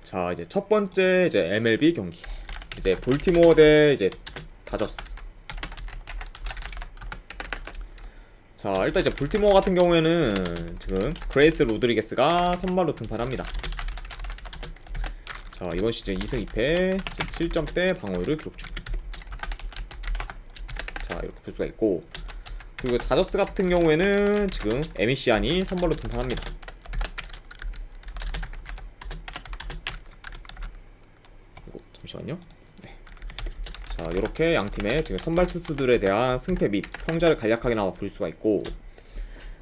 자, 이제 첫 번째 이제 MLB 경기. 이제 볼티모어 대 이제 다저스. 자, 일단 이제 볼티모어 같은 경우에는 지금 그레이스 로드리게스가 선발로 등판합니다. 자, 이번 시즌 2승 2패, 지금 7점대 방어율을 기록 중. 자, 이렇게 볼 수가 있고, 그리고 다저스 같은 경우에는 지금 에미시안이 선발로 등판합니다. 잠시만요. 네. 자, 이렇게 양 팀의 지금 선발 투수들에 대한 승패 및 평자를 간략하게나마 볼 수가 있고,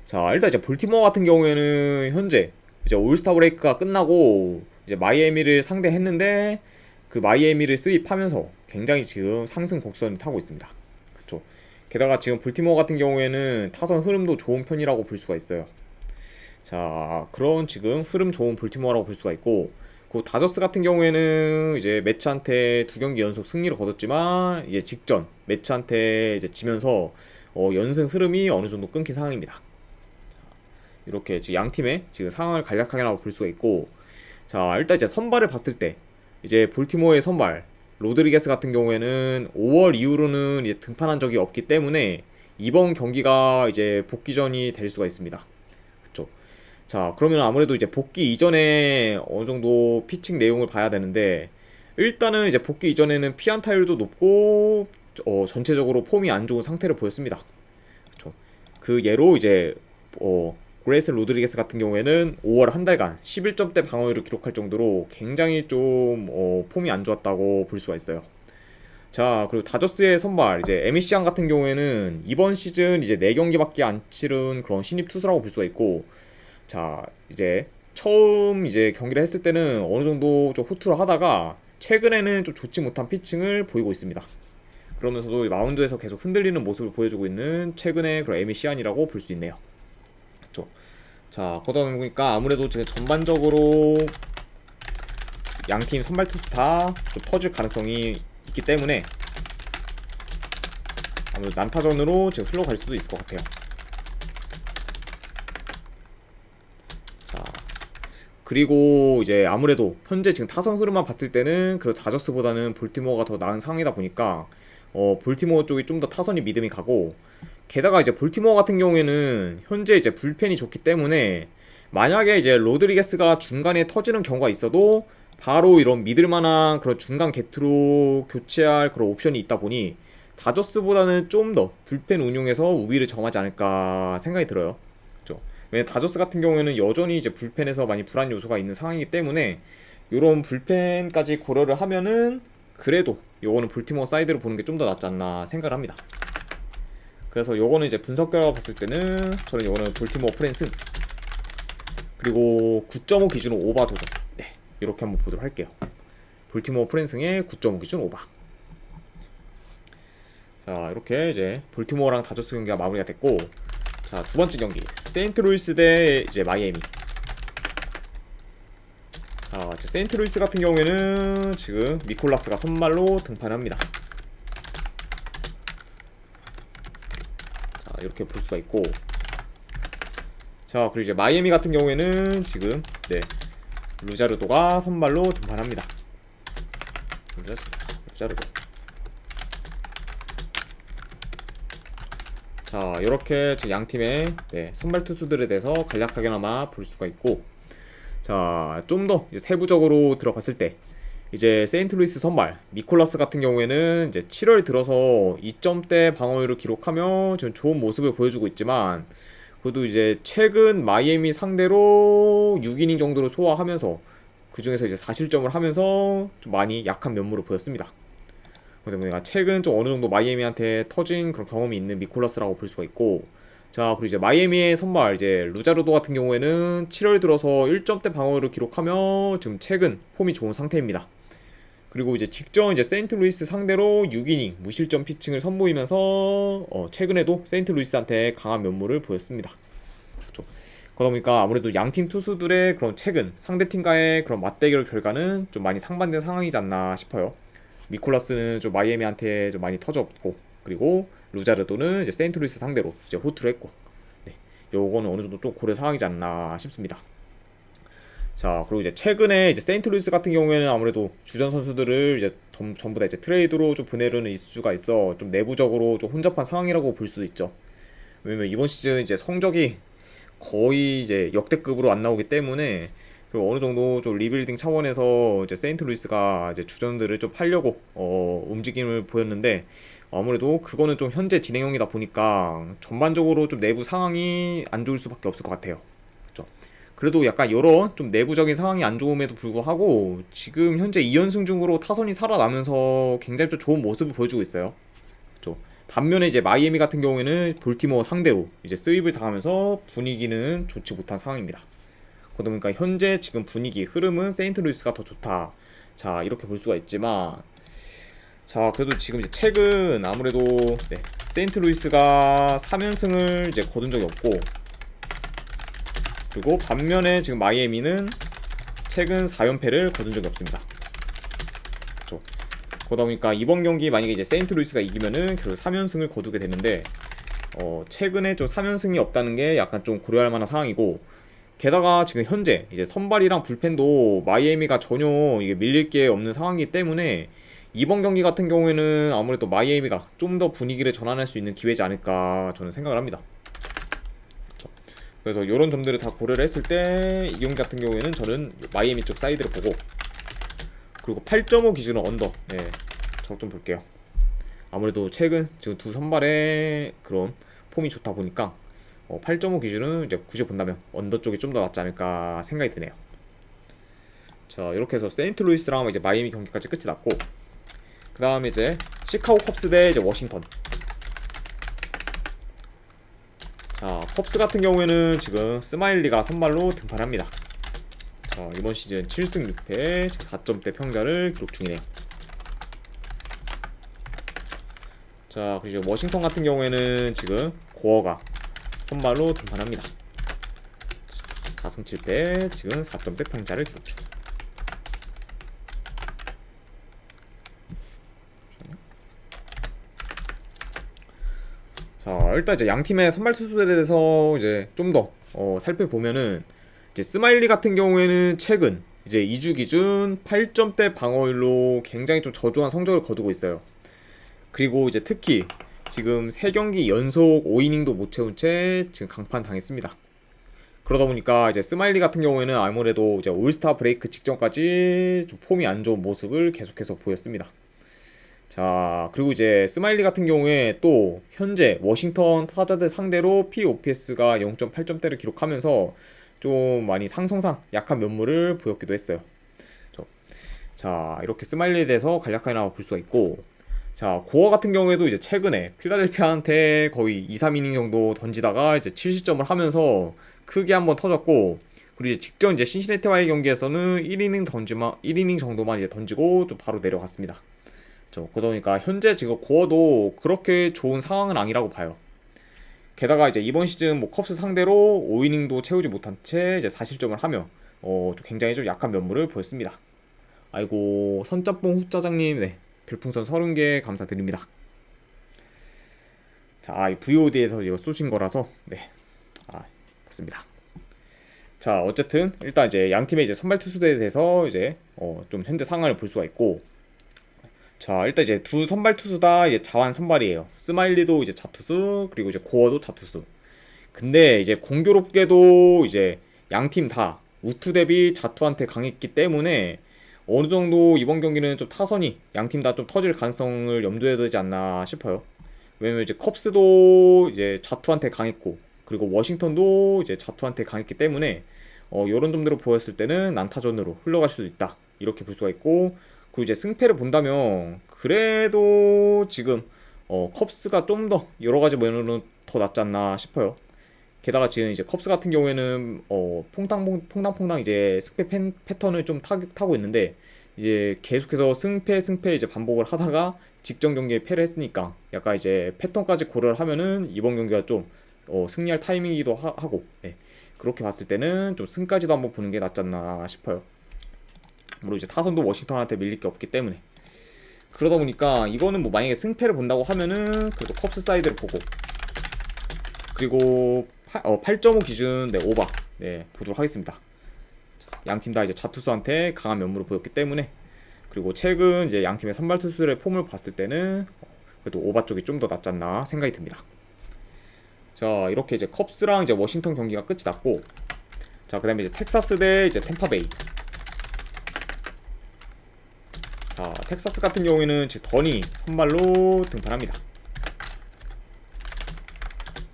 자, 일단 이제 볼티모어 같은 경우에는 현재 이제 올스타 브레이크가 끝나고 이제 마이애미를 상대했는데 그 마이애미를 스윕하면서 굉장히 지금 상승 곡선을 타고 있습니다. 그쵸? 게다가 지금 볼티모어 같은 경우에는 타선 흐름도 좋은 편이라고 볼 수가 있어요. 자, 그런 지금 흐름 좋은 볼티모어라고 볼 수가 있고, 그 다저스 같은 경우에는 이제 매치한테 2경기 연속 승리를 거뒀지만 이제 직전 매치한테 이제 지면서 연승 흐름이 어느 정도 끊긴 상황입니다. 이렇게 지금 양 팀의 지금 상황을 간략하게 나와 볼 수가 있고, 자, 일단 이제 선발을 봤을 때 이제 볼티모어의 선발 로드리게스 같은 경우에는 5월 이후로는 이제 등판한 적이 없기 때문에 이번 경기가 이제 복귀전이 될 수가 있습니다. 그쵸? 자, 그러면 아무래도 이제 복귀 이전에 어느 정도 피칭 내용을 봐야 되는데, 일단은 이제 복귀 이전에는 피안타율도 높고 전체적으로 폼이 안 좋은 상태를 보였습니다. 그쵸? 그 예로 이제 그레이스 로드리게스 같은 경우에는 5월 한 달간 11점대 방어율을 기록할 정도로 굉장히 좀 폼이 안 좋았다고 볼 수가 있어요. 자, 그리고 다저스의 선발 이제 에미시안 같은 경우에는 이번 시즌 이제 4경기밖에 안 치른 그런 신입 투수라고 볼 수가 있고, 자, 이제 처음 이제 경기를 했을 때는 어느 정도 좀 호투를 하다가 최근에는 좀 좋지 못한 피칭을 보이고 있습니다. 그러면서도 마운드에서 계속 흔들리는 모습을 보여주고 있는 최근의 그런 에미시안이라고 볼 수 있네요. 그쵸? 자, 그러다 보니까 아무래도 지금 전반적으로 양팀 선발 투수 다 좀 터질 가능성이 있기 때문에 아무래도 난타전으로 지금 흘러갈 수도 있을 것 같아요. 자, 그리고 이제 아무래도 현재 지금 타선 흐름만 봤을 때는 그래도 다저스보다는 볼티모어가 더 나은 상황이다 보니까 볼티모어 쪽이 좀 더 타선이 믿음이 가고, 게다가 이제 볼티모어 같은 경우에는 현재 이제 불펜이 좋기 때문에 만약에 이제 로드리게스가 중간에 터지는 경우가 있어도 바로 이런 믿을만한 그런 중간 게트로 교체할 그런 옵션이 있다 보니 다저스보다는 좀 더 불펜 운용에서 우위를 점하지 않을까 생각이 들어요. 그렇죠? 왜냐면 다저스 같은 경우에는 여전히 이제 불펜에서 많이 불안 요소가 있는 상황이기 때문에 이런 불펜까지 고려를 하면은 그래도 요거는 볼티모어 사이드로 보는 게 좀 더 낫지 않나 생각을 합니다. 그래서 요거는 이제 분석 결과 봤을 때는 저는 요거는 볼티모어 프랜승, 그리고 9.5 기준으로 오바 도전, 네, 이렇게 한번 보도록 할게요. 볼티모어 프랜승의 9.5 기준 오바. 자, 이렇게 이제 볼티모어랑 다저스 경기가 마무리가 됐고, 자, 두 번째 경기 세인트루이스 대 이제 마이애미. 자, 이제 세인트루이스 같은 경우에는 지금 미콜라스가 선발로 등판합니다. 자, 이렇게 볼 수가 있고, 자, 그리고 이제 마이애미 같은 경우에는 지금 네, 루자르도가 선발로 등판합니다. 루자르도. 자, 이렇게 양 팀의 네, 선발 투수들에 대해서 간략하게나마 볼 수가 있고, 자, 좀 더 세부적으로 들어봤을 때 이제 세인트루이스 선발 미콜라스 같은 경우에는 이제 7월 들어서 2점대 방어율을 기록하며 좀 좋은 모습을 보여주고 있지만, 그래도 이제 최근 마이애미 상대로 6이닝 정도를 소화하면서 그 중에서 이제 4실점을 하면서 좀 많이 약한 면모를 보였습니다. 그러다 보니까 최근 좀 어느 정도 마이애미한테 터진 그런 경험이 있는 미콜라스라고 볼 수가 있고, 자, 그리고 이제 마이애미의 선발 이제 루자르도 같은 경우에는 7월 들어서 1점대 방어를 기록하며 지금 최근 폼이 좋은 상태입니다. 그리고 이제 직전 이제 세인트루이스 상대로 6이닝 무실점 피칭을 선보이면서 최근에도 세인트루이스한테 강한 면모를 보였습니다. 그렇죠. 그러다 보니까 아무래도 양팀 투수들의 그런 최근 상대팀과의 그런 맞대결 결과는 좀 많이 상반된 상황이지 않나 싶어요. 미콜라스는 좀 마이애미한테 좀 많이 터졌고, 그리고 루자르도는 이제 세인트루이스 상대로 이제 호투를 했고, 네, 요거는 어느 정도 좀 고려 상황이지 않나 싶습니다. 자, 그리고 이제 최근에 이제 세인트루이스 같은 경우에는 아무래도 주전 선수들을 이제 전부 다 이제 트레이드로 좀 보내려는 이슈가 있어 좀 내부적으로 좀 혼잡한 상황이라고 볼 수도 있죠. 왜냐면 이번 시즌 이제 성적이 거의 이제 역대급으로 안 나오기 때문에, 그리고 어느 정도 좀 리빌딩 차원에서 이제 세인트루이스가 이제 주전들을 좀 팔려고 움직임을 보였는데, 아무래도 그거는 좀 현재 진행형이다 보니까 전반적으로 좀 내부 상황이 안 좋을 수밖에 없을 것 같아요. 그렇죠? 그래도 약간 이런 좀 내부적인 상황이 안 좋음에도 불구하고 지금 현재 2연승 중으로 타선이 살아나면서 굉장히 좀 좋은 모습을 보여주고 있어요. 그렇죠? 반면에 이제 마이애미 같은 경우에는 볼티모어 상대로 이제 스윕을 당하면서 분위기는 좋지 못한 상황입니다. 그러다 보니까 현재 지금 분위기 흐름은 세인트루이스가 더 좋다. 자, 이렇게 볼 수가 있지만, 자, 그래도 지금 이제 최근 아무래도 네, 세인트루이스가 3연승을 이제 거둔 적이 없고, 그리고 반면에 지금 마이애미는 최근 4연패를 거둔 적이 없습니다. 그렇죠? 그러다 보니까 이번 경기 만약에 이제 세인트루이스가 이기면은 결국 3연승을 거두게 되는데, 최근에 좀 3연승이 없다는 게 약간 좀 고려할 만한 상황이고, 게다가 지금 현재 이제 선발이랑 불펜도 마이애미가 전혀 이게 밀릴 게 없는 상황이기 때문에 이번 경기 같은 경우에는 아무래도 마이애미가 좀 더 분위기를 전환할 수 있는 기회지 않을까 저는 생각을 합니다. 그렇죠? 그래서 이런 점들을 다 고려를 했을 때 이 경기 같은 경우에는 저는 마이애미 쪽 사이드를 보고, 그리고 8.5 기준은 언더. 네, 저 좀 볼게요. 아무래도 최근 지금 두 선발의 그런 폼이 좋다 보니까 8.5 기준은 이제 굳이 본다면 언더 쪽이 좀 더 낫지 않을까 생각이 드네요. 자, 이렇게 해서 세인트루이스랑 이제 마이애미 경기까지 끝이 났고, 그 다음에 이제 시카고 컵스 대 이제 워싱턴. 자, 컵스 같은 경우에는 지금 스마일리가 선발로 등판합니다. 자, 이번 시즌 7승 6패 4점대 평자를 기록 중이네요. 자, 그리고 워싱턴 같은 경우에는 지금 고어가 선발로 등판합니다. 4승 7패 지금 4점대 평자를 기록 중. 자, 일단 이제 양 팀의 선발 투수들에 대해서 이제 좀 더 살펴보면은, 이제 스마일리 같은 경우에는 최근 이제 2주 기준 8점대 방어율로 굉장히 좀 저조한 성적을 거두고 있어요. 그리고 이제 특히 지금 3경기 연속 5이닝도 못 채운 채 지금 강판 당했습니다. 그러다 보니까 이제 스마일리 같은 경우에는 아무래도 이제 올스타 브레이크 직전까지 좀 폼이 안 좋은 모습을 계속해서 보였습니다. 자, 그리고 이제 스마일리 같은 경우에 또 현재 워싱턴 타자들 상대로 POPS가 0.8점대를 기록하면서 좀 많이 상성상 약한 면모를 보였기도 했어요. 자, 이렇게 스마일리에 대해서 간략하게 나와 볼 수가 있고, 자, 고어 같은 경우에도 이제 최근에 필라델피아한테 거의 2, 3이닝 정도 던지다가 이제 7실점을 하면서 크게 한번 터졌고, 그리고 이제 직전 이제 신시내티와의 경기에서는 1이닝 정도만 이제 던지고 좀 바로 내려갔습니다. 그러다 보니까 현재 지금 고어도 그렇게 좋은 상황은 아니라고 봐요. 게다가 이제 이번 시즌 뭐 컵스 상대로 5이닝도 채우지 못한 채 이제 4실점을 하며 좀 굉장히 좀 약한 면모를 보였습니다. 아이고, 선짬뽕 후짜장님, 네, 별풍선 30개 감사드립니다. 자, VOD에서 이거 쏘신 거라서 네, 맞습니다. 자, 어쨌든 일단 이제 양 팀의 이제 선발 투수들에 대해서 이제 좀 현재 상황을 볼 수가 있고, 자, 일단 이제 두 선발 투수 다 이제 자완 선발이에요. 스마일리도 이제 자투수, 그리고 이제 고어도 자투수. 근데 이제 공교롭게도 이제 양 팀 다 우투 대비 자투한테 강했기 때문에 어느 정도 이번 경기는 좀 타선이 양 팀 다 좀 터질 가능성을 염두에 두지 않나 싶어요. 왜냐면 이제 컵스도 이제 자투한테 강했고, 그리고 워싱턴도 이제 자투한테 강했기 때문에 이런 점들을 보였을 때는 난타전으로 흘러갈 수도 있다, 이렇게 볼 수가 있고, 그리고 이제 승패를 본다면 그래도 지금 컵스가 좀 더 여러 가지 면으로는 더 낫지 않나 싶어요. 게다가 지금 이제 컵스 같은 경우에는 퐁당퐁당 이제 승패 패턴을 좀 타고 있는데, 이제 계속해서 승패 이제 반복을 하다가 직전 경기에 패를 했으니까 약간 이제 패턴까지 고려를 하면은 이번 경기가 좀 승리할 타이밍이기도 하고, 네, 그렇게 봤을 때는 좀 승까지도 한번 보는 게 낫지 않나 싶어요. 물론 이제 타선도 워싱턴한테 밀릴 게 없기 때문에. 그러다 보니까 이거는 뭐 만약에 승패를 본다고 하면은 그래도 컵스 사이드를 보고, 그리고 8.5 기준 네, 오바 네, 보도록 하겠습니다. 양 팀 다 이제 자투수한테 강한 면모를 보였기 때문에, 그리고 최근 이제 양 팀의 선발 투수들의 폼을 봤을 때는 그래도 오바 쪽이 좀 더 낫지 않나 생각이 듭니다. 자, 이렇게 이제 컵스랑 이제 워싱턴 경기가 끝이 났고, 자, 그다음에 이제 텍사스 대 이제 템파베이. 자, 텍사스 같은 경우에는 지금 던이 선발로 등판합니다.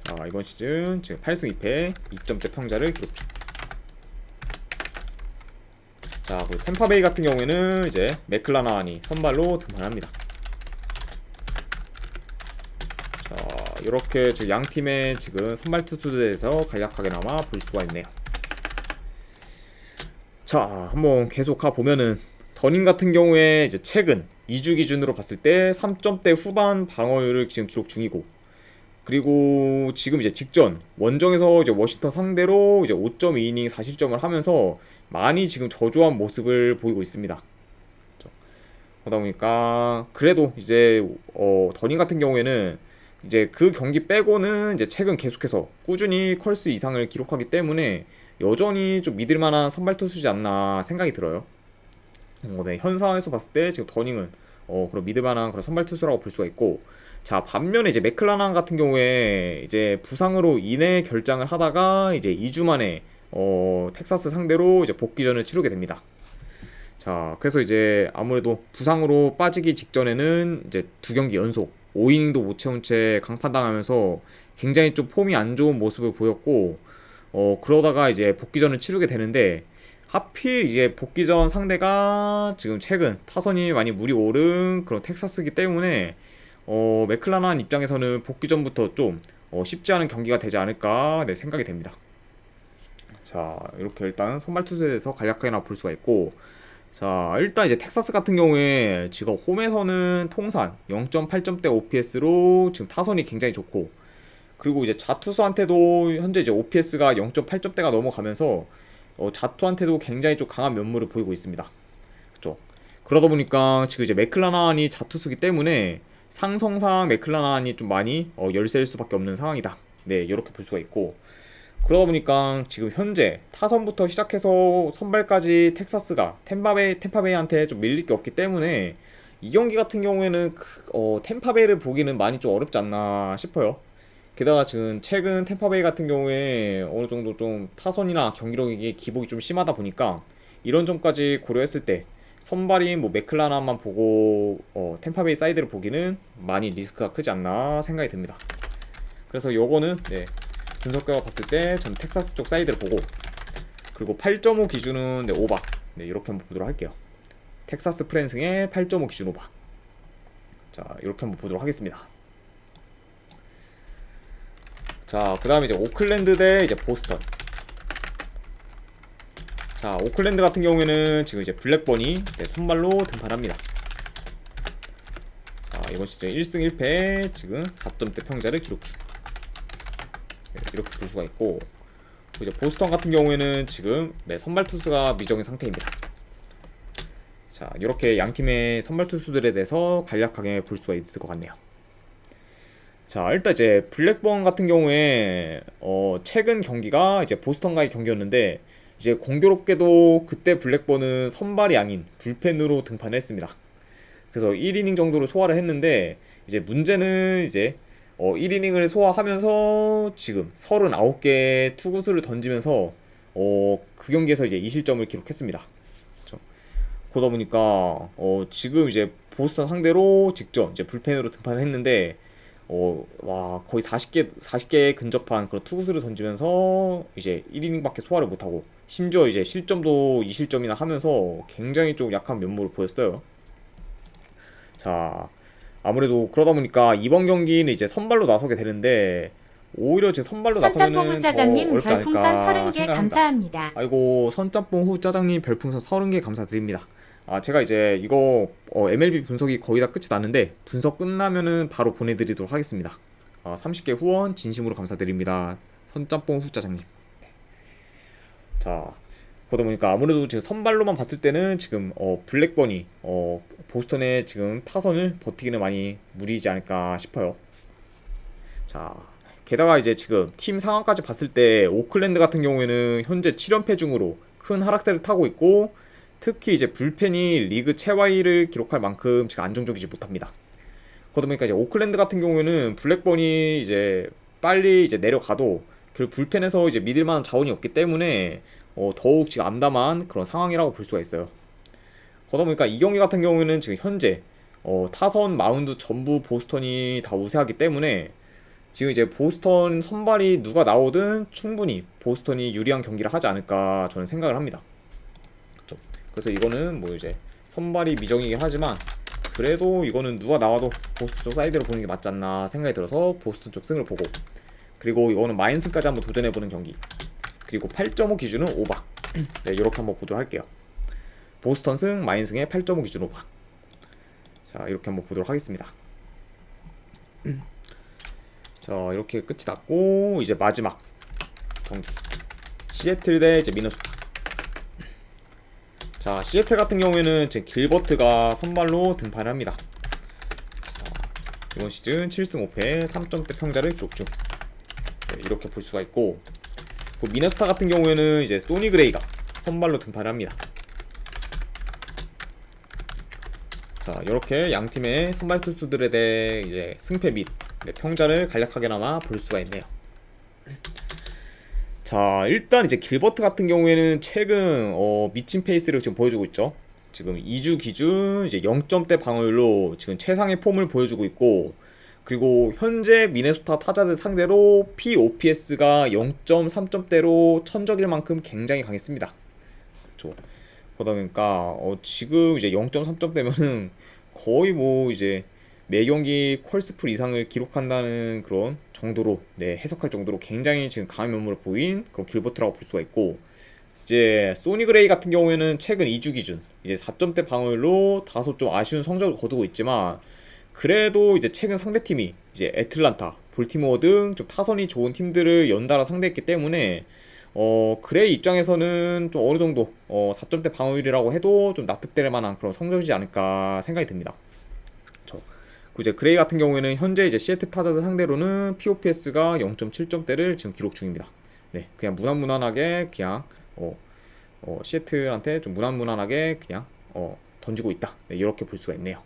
자, 이번 시즌 지금 8승 2패 2점대 평자를 기록 중. 자, 그리고 템파베이 같은 경우에는 이제 맥클라나니 선발로 등판합니다. 자, 이렇게 지금 양 팀의 지금 선발 투수들에서 간략하게나마 볼 수가 있네요. 자, 한번 계속 가 보면은 더닝 같은 경우에 이제 최근 2주 기준으로 봤을 때 3점대 후반 방어율을 지금 기록 중이고, 그리고 지금 이제 직전 원정에서 이제 워싱턴 상대로 이제 5.2이닝 4실점을 하면서 많이 지금 저조한 모습을 보이고 있습니다. 그러다 보니까 그래도 이제 더닝 같은 경우에는 이제 그 경기 빼고는 이제 최근 계속해서 꾸준히 컬스 이상을 기록하기 때문에 여전히 좀 믿을 만한 선발 투수지 않나 생각이 들어요. 네, 현 상황에서 봤을 때 지금 더닝은 그런 믿을 만한 그런 선발 투수라고 볼 수가 있고, 자, 반면에 이제 맥클라난 같은 경우에 이제 부상으로 인해 결장을 하다가 이제 2주 만에 텍사스 상대로 이제 복귀전을 치르게 됩니다. 자, 그래서 이제 아무래도 부상으로 빠지기 직전에는 이제 2경기 연속 5이닝도 못 채운 채 강판당하면서 굉장히 좀 폼이 안 좋은 모습을 보였고, 그러다가 이제 복귀전을 치르게 되는데, 하필 이제 복귀전 상대가 지금 최근 타선이 많이 물이 오른 그런 텍사스이기 때문에 맥클라난 입장에서는 복귀전부터 좀 쉽지 않은 경기가 되지 않을까 생각이 됩니다. 자, 이렇게 일단 선발 투수에 대해서 간략하게나 볼 수가 있고, 자, 일단 이제 텍사스 같은 경우에 지금 홈에서는 통산 0.8점대 OPS로 지금 타선이 굉장히 좋고, 그리고 이제 자투수한테도 현재 이제 OPS가 0.8점대가 넘어가면서 자투한테도 굉장히 좀 강한 면모를 보이고 있습니다. 그렇죠? 그러다 보니까 지금 이제 맥클라난이 자투수기 때문에 상성상 맥클라난이 좀 많이 열세일 수밖에 없는 상황이다. 네, 이렇게 볼 수가 있고, 그러다 보니까 지금 현재 타선부터 시작해서 선발까지 텍사스가 템파베이한테 좀 밀릴 게 없기 때문에 이 경기 같은 경우에는 템파베이를 보기는 많이 좀 어렵지 않나 싶어요. 게다가 지금 최근 템파베이 같은 경우에 어느 정도 좀 타선이나 경기력이 기복이 좀 심하다 보니까 이런 점까지 고려했을 때 선발인 뭐 맥클라난만 보고 템파베이 사이드를 보기는 많이 리스크가 크지 않나 생각이 듭니다. 그래서 요거는 네, 분석 결과 봤을 때 전 텍사스 쪽 사이드를 보고, 그리고 8.5 기준은 네, 오바. 네, 이렇게 한번 보도록 할게요. 텍사스 프랜승의 8.5 기준 오바. 자, 이렇게 한번 보도록 하겠습니다. 자, 그 다음에 이제 오클랜드 대 이제 보스턴. 자, 오클랜드 같은 경우에는 지금 이제 블랙번이 네, 선발로 등판합니다. 자, 이번 시즌 1승 1패 지금 4점대 평자를 기록 중. 네, 이렇게 볼 수가 있고, 이제 보스턴 같은 경우에는 지금 네, 선발 투수가 미정인 상태입니다. 자, 이렇게 양 팀의 선발 투수들에 대해서 간략하게 볼 수가 있을 것 같네요. 자, 일단 이제 블랙번 같은 경우에 최근 경기가 이제 보스턴과의 경기였는데, 이제 공교롭게도 그때 블랙번은 선발이 아닌 불펜으로 등판했습니다. 그래서 1이닝 정도로 소화를 했는데, 이제 문제는 이제 1이닝을 소화하면서 지금 39개 투구수를 던지면서 그 경기에서 이제 2실점을 기록했습니다. 그렇죠? 그러다 보니까 지금 이제 보스턴 상대로 직전 이제 불펜으로 등판을 했는데, 와, 거의 40개 근접한 그런 투구수를 던지면서 이제 1이닝밖에 소화를 못하고, 심지어 이제 실점도 2실점이나 하면서 굉장히 좀 약한 면모를 보였어요. 자, 아무래도 그러다 보니까 이번 경기는 이제 선발로 나서게 되는데, 오히려 제 선발로 나서면은 더 선짬뽕 어렵지 별풍선 않을까 30개 생각합니다. 감사합니다. 아이고, 선짬뽕 후 짜장님 별풍선 30개 감사드립니다. 제가 이제 이거 MLB 분석이 거의 다 끝이 났는데, 분석 끝나면은 바로 보내드리도록 하겠습니다. 30개 후원 진심으로 감사드립니다. 선짬뽕 후 짜장님. 자, 그러다 보니까 아무래도 지금 선발로만 봤을 때는 지금 블랙번이 보스턴의 지금 타선을 버티기는 많이 무리이지 않을까 싶어요. 자, 게다가 이제 지금 팀 상황까지 봤을 때 오클랜드 같은 경우에는 현재 7연패 중으로 큰 하락세를 타고 있고, 특히 이제 불펜이 리그 최하위를 기록할 만큼 지금 안정적이지 못합니다. 그러다 보니까 이제 오클랜드 같은 경우에는 블랙번이 이제 빨리 이제 내려가도 그 불펜에서 이제 믿을 만한 자원이 없기 때문에 더욱 지금 암담한 그런 상황이라고 볼 수가 있어요. 그러다 보니까 이 경기 같은 경우에는 지금 현재 타선 마운드 전부 보스턴이 다 우세하기 때문에 지금 이제 보스턴 선발이 누가 나오든 충분히 보스턴이 유리한 경기를 하지 않을까 저는 생각을 합니다. 그렇죠? 그래서 이거는 뭐 이제 선발이 미정이긴 하지만 그래도 이거는 누가 나와도 보스턴 쪽 사이드로 보는 게 맞지 않나 생각이 들어서 보스턴 쪽 승을 보고, 그리고 이거는 마인승까지 한번 도전해보는 경기, 그리고 8.5 기준은 오바. 네, 이렇게 한번 보도록 할게요. 보스턴 승, 마인승의 8.5 기준 오바. 자, 이렇게 한번 보도록 하겠습니다. 자, 이렇게 끝이 났고 이제 마지막 경기, 시애틀 대 이제 미네소타. 자, 시애틀 같은 경우에는 지금 길버트가 선발로 등판을 합니다. 자, 이번 시즌 7승 5패 3점대 평자를 기록 중. 네, 이렇게 볼 수가 있고, 그 미네소타 같은 경우에는 이제 소니 그레이가 선발로 등판을 합니다. 자, 이렇게 양 팀의 선발 투수들에 대해 이제 승패 및 평자를 간략하게나마 볼 수가 있네요. 자, 일단 이제 길버트 같은 경우에는 최근 미친 페이스를 지금 보여주고 있죠. 지금 2주 기준 이제 0점대 방어율로 지금 최상의 폼을 보여주고 있고, 그리고 현재 미네소타 타자들 상대로 POPS가 0.3점대로 천적일 만큼 굉장히 강했습니다. 그렇죠. 그러다 보니까 지금 이제 0.3점대면은 거의 뭐 이제 매 경기 퀄스풀 이상을 기록한다는 그런 정도로, 네, 해석할 정도로 굉장히 지금 강한 면모를 보인 그런 길버트라고 볼 수가 있고, 이제 소니 그레이 같은 경우에는 최근 2주 기준 이제 4점대 방어율로 다소 좀 아쉬운 성적을 거두고 있지만, 그래도 이제 최근 상대팀이 이제 애틀란타, 볼티모어 등 좀 타선이 좋은 팀들을 연달아 상대했기 때문에 그레이 입장에서는 좀 어느 정도 4점대 방어율이라고 해도 좀 납득될 만한 그런 성적이지 않을까 생각이 듭니다. 그렇죠. 이제 그레이 같은 경우에는 현재 이제 시애틀 타자들 상대로는 POPS가 0.7점대를 지금 기록 중입니다. 네, 그냥 무난무난하게 그냥 시애틀한테 좀 무난무난하게 그냥 던지고 있다. 네, 이렇게 볼 수가 있네요.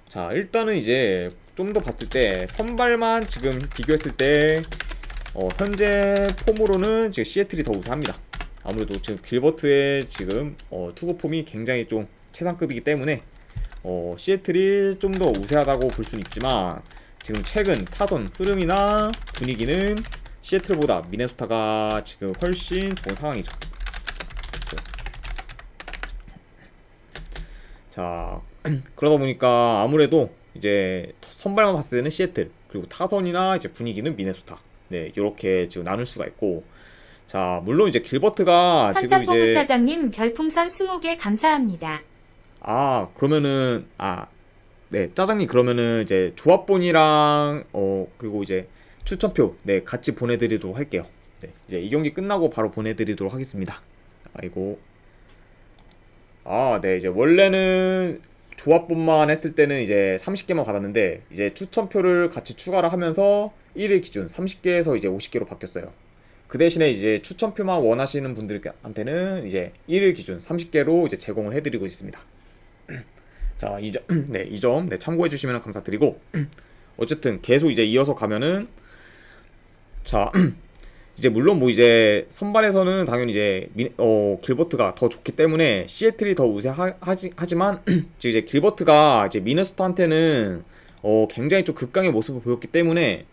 자, 일단은 이제 좀 더 봤을 때 선발만 지금 비교했을 때 현재 폼으로는 지금 시애틀이 더 우세합니다. 아무래도 지금 길버트의 지금 투구 폼이 굉장히 좀 최상급이기 때문에 시애틀이 좀 더 우세하다고 볼 수는 있지만, 지금 최근 타선 흐름이나 분위기는 시애틀보다 미네소타가 지금 훨씬 좋은 상황이죠. 자, 그러다 보니까 아무래도 이제 선발만 봤을 때는 시애틀, 그리고 타선이나 이제 분위기는 미네소타. 네, 이렇게 지금 나눌 수가 있고, 자, 물론 이제 길버트가 지금 이제 짜장님 별풍선 20개 감사합니다. 그러면은 네, 짜장님 그러면은 이제 조합본이랑 그리고 이제 추천표, 네, 같이 보내드리도록 할게요. 네, 이제 이 경기 끝나고 바로 보내드리도록 하겠습니다. 아이고. 네, 이제 원래는 조합본만 했을 때는 이제 30개만 받았는데, 이제 추천표를 같이 추가를 하면서 1일 기준 30개에서 이제 50개로 바뀌었어요. 그 대신에 이제 추천표만 원하시는 분들한테는 이제 1일 기준 30개로 이제 제공을 해드리고 있습니다. 자, 이 점 네, 참고해 주시면 감사드리고, 어쨌든 계속 이제 이어서 가면은, 자, 이제 물론 뭐 이제 선발에서는 당연히 이제 길버트가 더 좋기 때문에 시애틀이 더 우세하지만 지금 이제 길버트가 이제 미네소타한테는 굉장히 좀 극강의 모습을 보였기 때문에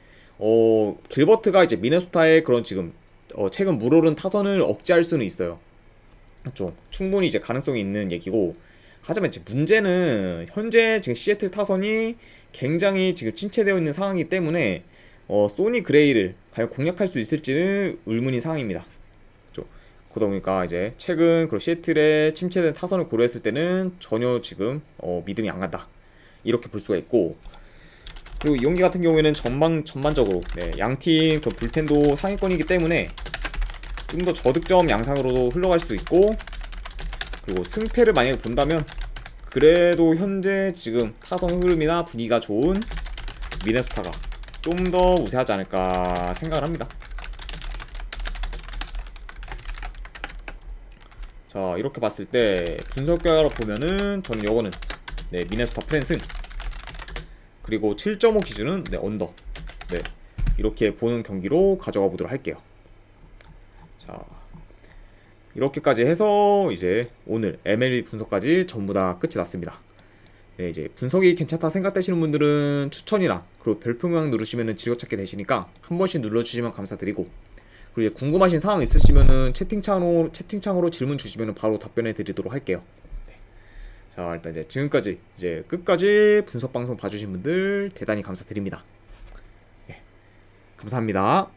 길버트가 이제 미네소타의 그런 지금 최근 물오른 타선을 억제할 수는 있어요. 그렇죠. 충분히 이제 가능성이 있는 얘기고, 하지만 이제 문제는 현재 지금 시애틀 타선이 굉장히 지금 침체되어 있는 상황이기 때문에 소니 그레이를 과연 공략할 수 있을지는 의문인 상황입니다. 그렇죠. 그러다 보니까 이제 최근 그 시애틀의 침체된 타선을 고려했을 때는 전혀 지금 믿음이 안 간다, 이렇게 볼 수가 있고, 그리고 이 경기 같은 경우에는 전반적으로 네, 양팀 그 불펜도 상위권이기 때문에 좀 더 저득점 양상으로도 흘러갈 수 있고, 그리고 승패를 만약에 본다면 그래도 현재 지금 타선 흐름이나 분위기가 좋은 미네소타가 좀 더 우세하지 않을까 생각을 합니다. 자, 이렇게 봤을 때 분석 결과로 보면은 저는 요거는 네, 미네소타 프랜승, 그리고 7.5 기준은 네, 언더. 네, 이렇게 보는 경기로 가져가 보도록 할게요. 자, 이렇게까지 해서 이제 오늘 MLB 분석까지 전부 다 끝이 났습니다. 네, 이제 분석이 괜찮다 생각되시는 분들은 추천이랑 그리고 별표명 누르시면은 즐겨찾게 되시니까 한 번씩 눌러주시면 감사드리고, 그리고 이제 궁금하신 사항 있으시면은 채팅창으로 질문 주시면은 바로 답변해 드리도록 할게요. 네. 자, 일단 이제 지금까지 이제 끝까지 분석 방송 봐주신 분들 대단히 감사드립니다. 네, 감사합니다.